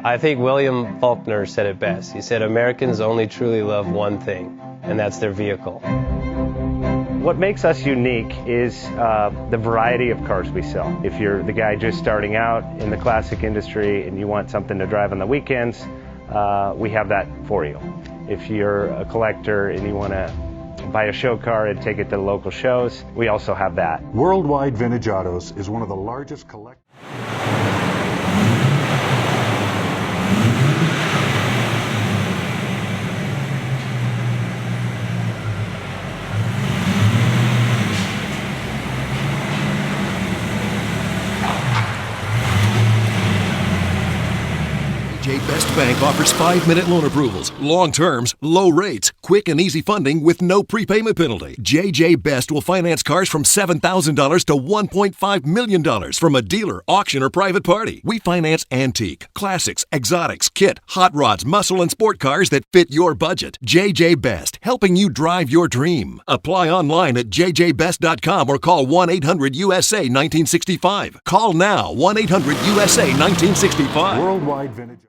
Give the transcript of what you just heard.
I think William Faulkner said it best. He said, Americans only truly love one thing, and that's their vehicle. What makes us unique is the variety of cars we sell. If you're the guy just starting out in the classic industry and you want something to drive on the weekends, we have that for you. If you're a collector and you want to buy a show car and take it to the local shows, we also have that. Worldwide Vintage Autos is one of the largest collectors. JJ Best Bank offers 5-minute loan approvals, long terms, low rates, quick and easy funding with no prepayment penalty. JJ Best will finance cars from $7,000 to $1.5 million from a dealer, auction, or private party. We finance antique, classics, exotics, kit, hot rods, muscle, and sport cars that fit your budget. JJ Best, helping you drive your dream. Apply online at jjbest.com or call 1-800-USA-1965. Call now, 1-800-USA-1965. Worldwide Vintage.